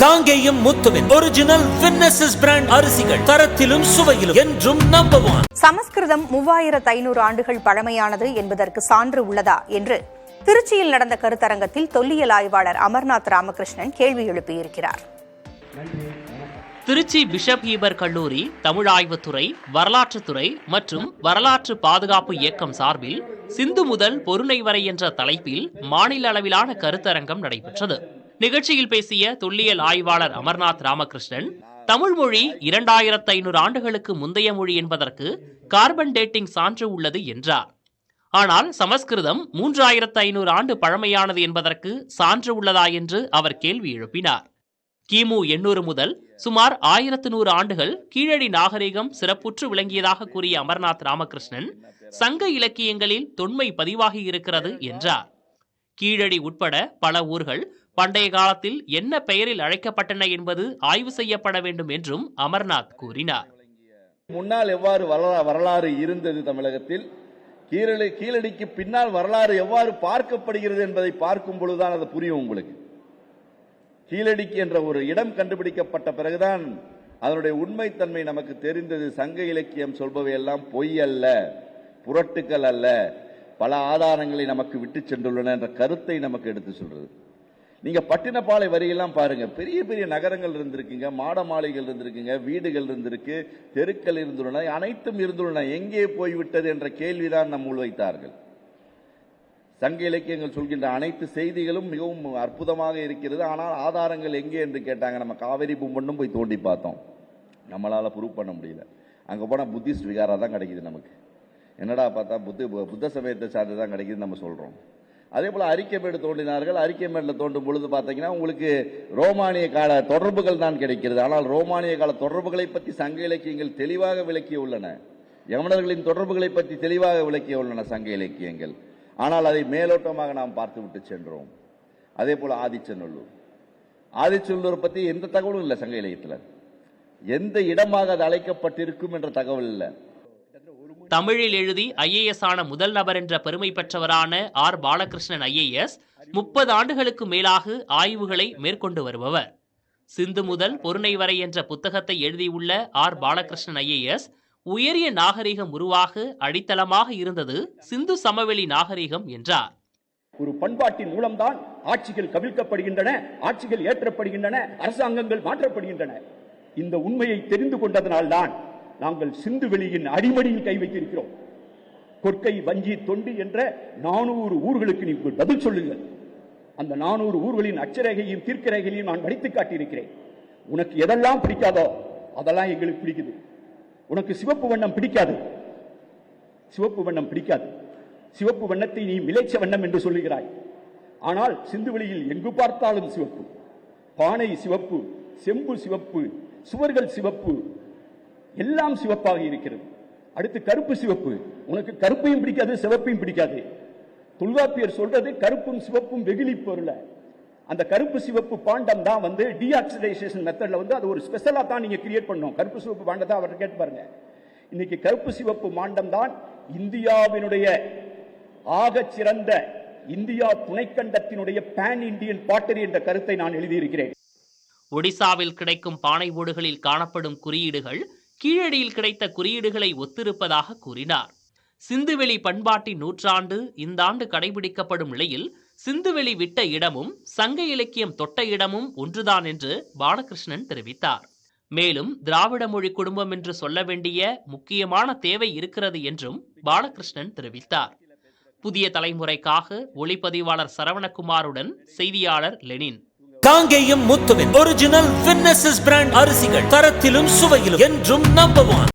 காங்கேயம் முத்துவின் ஒரிஜினல் வின்னசஸ் பிராண்ட் அரிசிகள் தரத்திலும் சுவையிலும் என்றும் நம்பர் 1. சமஸ்கிருதம் 3500 ஆண்டுகள் பழமையானது என்பதற்கு சான்று உள்ளதா என்று திருச்சியில் நடந்த கருத்தரங்கத்தில் தொல்லியல் ஆய்வாளர் அமர்நாத் ராமகிருஷ்ணன் கேள்வி எழுப்பியிருக்கிறார். திருச்சி பிஷப் ஹீபர் கல்லூரி தமிழ் ஆய்வுத்துறை, வரலாற்றுத்துறை மற்றும் வரலாற்று பாதுகாப்பு இயக்கம் சார்பில் சிந்து முதல் பொருணை வரை என்ற தலைப்பில் மாநில அளவிலான கருத்தரங்கம் நடைபெற்றது. நிகழ்ச்சியில் பேசிய தொல்லியல் ஆய்வாளர் அமர்நாத் ராமகிருஷ்ணன், தமிழ் மொழி 2500 ஆண்டுகளுக்கு முந்தைய மொழி என்பதற்கு கார்பன் டேட்டிங் சான்று உள்ளது என்றார். ஆனால் சமஸ்கிருதம் 3500 ஆண்டு பழமையானது என்பதற்கு சான்று உள்ளதா என்று அவர் கேள்வி எழுப்பினார். கிமு 800 முதல் சுமார் 1100 ஆண்டுகள் கீழடி நாகரிகம் சிறப்புற்று விளங்கியதாக கூறிய அமர்நாத் ராமகிருஷ்ணன், சங்க இலக்கியங்களில் தொன்மை பதிவாகி இருக்கிறது என்றார். கீழடி உட்பட பல ஊர்கள் பண்டைய காலத்தில் என்ன பெயரில் அழைக்கப்பட்டன என்பது ஆய்வு செய்யப்பட வேண்டும் என்றும் அமர்நாத் கூறினார். முன்னால் எவ்வாறு வரலாறு இருந்தது, தமிழகத்தில் கீழடிக்கு பின்னால் வரலாறு எவ்வாறு பார்க்கப்படுகிறது என்பதை பார்க்கும் பொழுதுதான் அது புரியும் உங்களுக்கு. கீழடிக்கு என்ற ஒரு இடம் கண்டுபிடிக்கப்பட்ட பிறகுதான் அதனுடைய உண்மைத்தன்மை நமக்கு தெரிந்தது. சங்க இலக்கியம் சொல்பவை எல்லாம் பொய் அல்ல, புரட்டுக்கள் அல்ல, பல ஆதாரங்களை நமக்கு விட்டு சென்றுள்ளன என்ற கருத்தை நமக்கு எடுத்து சொல்றது. நீங்க பட்டினப்பாலை வரியெல்லாம் பாருங்க, பெரிய பெரிய நகரங்கள் இருந்திருக்குங்க, மாட மாளிகைகள் இருந்திருக்குங்க, வீடுகள் இருந்திருக்கு, தெருக்கள் இருந்துள்ளன, அனைத்தும் இருந்துள்ளன. எங்கே போய்விட்டது என்ற கேள்விதான் நம் முன்வைத்தார்கள். சங்க இலக்கியங்கள் சொல்கின்ற அனைத்து செய்திகளும் மிகவும் அற்புதமாக இருக்கிறது. ஆனால் ஆதாரங்கள் எங்கே என்று கேட்டாங்க. நம்ம காவேரி பூம்பண்ணும் போய் தோண்டி பார்த்தோம், நம்மளால ப்ரூவ் பண்ண முடியல. அங்க போனா புத்திஸ்ட் விகாரா தான் கிடைக்குது நமக்கு. என்னடா பார்த்தா புத்த சமயத்தை சார்ந்து தான் கிடைக்குது நம்ம சொல்றோம். அதே போல அரிக்கமேடு தோண்டினார்கள். அரிக்கமேடுல தோண்டும் பொழுது பார்த்தீங்கன்னா உங்களுக்கு ரோமானிய கால தொடர்புகள் தான் கிடைக்கிறது. ஆனால் ரோமானிய கால தொடர்புகளை பற்றி சங்க இலக்கியங்கள் தெளிவாக விளக்கிய உள்ளன. யவனர்களின் தொடர்புகளை பற்றி தெளிவாக விளக்கிய உள்ளன சங்க இலக்கியங்கள். ஆனால் அதை மேலோட்டமாக நாம் பார்த்து விட்டு சென்றோம். அதே போல ஆதிச்சநல்லூர் பற்றி எந்த தகவலும் இல்லை சங்க இலக்கியத்தில். எந்த இடமாக அது அழைக்கப்பட்டிருக்கும் என்ற தகவல் இல்லை. தமிழில் எழுதி IAS ஆன முதல் நபர் என்ற பெருமை பெற்றவரான R. பாலகிருஷ்ணன் IAS 30 ஆண்டுகளுக்கு மேலாக ஆய்வுகளை மேற்கொண்டு வருபவர். சிந்து முதல் பொருணை வரை என்ற புத்தகத்தை எழுதியுள்ள R. பாலகிருஷ்ணன் IAS, உயரிய நாகரிகம் உருவாக அடித்தளமாக இருந்தது சிந்து சமவெளி நாகரிகம் என்றார். ஒரு பண்பாட்டின் மூலம்தான் ஆட்சிகள் கவிழ்க்கப்படுகின்றன, ஆட்சிகள் ஏற்றப்படுகின்றன, அரசாங்கங்கள் மாற்றப்படுகின்றன. இந்த உண்மையை தெரிந்து கொண்டதனால்தான் நாங்கள் சிந்து வெளியின் அடிமடியில் கை வைத்திருக்கிறோம். கொற்கை, வஞ்சி, தொண்டி என்ற 400 ஊர்களுக்கு நீங்கள் பதில் சொல்லுங்கள். அந்த 400 ஊர்களின் அச்சரேகையும் தீர்க்கரேகையும் நான் வடித்து காட்டியிருக்கிறேன். உனக்கு எதெல்லாம் பிடிக்காதோ அதெல்லாம் எங்களுக்கு பிடிக்குது. உனக்கு சிவப்பு வண்ணம் பிடிக்காது, சிவப்பு வண்ணம் பிடிக்காது. சிவப்பு வண்ணத்தை நீ மிளைச்ச வண்ணம் என்று சொல்லுகிறாய். ஆனால் சிந்துவெளியில் எங்கு பார்த்தாலும் சிவப்பு. பானை சிவப்பு, செம்பு சிவப்பு, சுவர்கள் சிவப்பு, எல்லாம் சிவப்பாக இருக்கிறது. அடுத்து கருப்பு சிவப்பு. உனக்கு கருப்பையும் பிடிக்காது, சிவப்பையும் பிடிக்காது. தொல்காப்பியர் சொல்றது கருப்பும் சிவப்பும் வெகுளி பொருள. அந்த கருப்பு சிவப்பு பாண்டம் தான் டீஆக்சிடைசேஷன் மெத்தட்ல அது ஒரு ஸ்பெஷலா தான் நீங்க கிரியேட் பண்ணோம். கருப்பு சிவப்பு பாண்டத்தை அவர்கிட்ட கேட்டு பாருங்க. இன்னைக்கு கருப்பு சிவப்பு பாண்டம் தான் இந்தியாவினுடைய ஆக சிறந்த இந்தியா துணைக்கண்டத்தினுடைய பேன் இந்தியன் பாட்டரி என்ற கருத்தை நான் எழுதியிருக்கிறேன். ஒடிசாவில் கிடைக்கும் பானை ஓடுகளில் காணப்படும் குறியீடுகள் கீழடியில் கிடைத்த குறியீடுகளை ஒத்திருப்பதாக கூறினார். சிந்துவெளி பண்பாட்டின் நூற்றாண்டு இந்த ஆண்டு கடைபிடிக்கப்படும் நிலையில் சிந்துவெளி விட்ட இடமும் சங்க இலக்கியம் தொட்ட இடமும் ஒன்றுதான் என்று பாலகிருஷ்ணன் தெரிவித்தார். மேலும் திராவிட மொழி குடும்பம் என்று சொல்ல வேண்டிய முக்கியமான தேவை இருக்கிறது என்றும் பாலகிருஷ்ணன் தெரிவித்தார். புதிய தலைமுறைக்காக ஒளிப்பதிவாளர் சரவணகுமாருடன் செய்தியாளர் லெனின். காங்கேயம் முத்துவின் ஒரிஜினல் வின்னசஸ் பிராண்ட் அரிசிகள் தரத்திலும் சுவையிலும் என்றும் நம்பர் 1.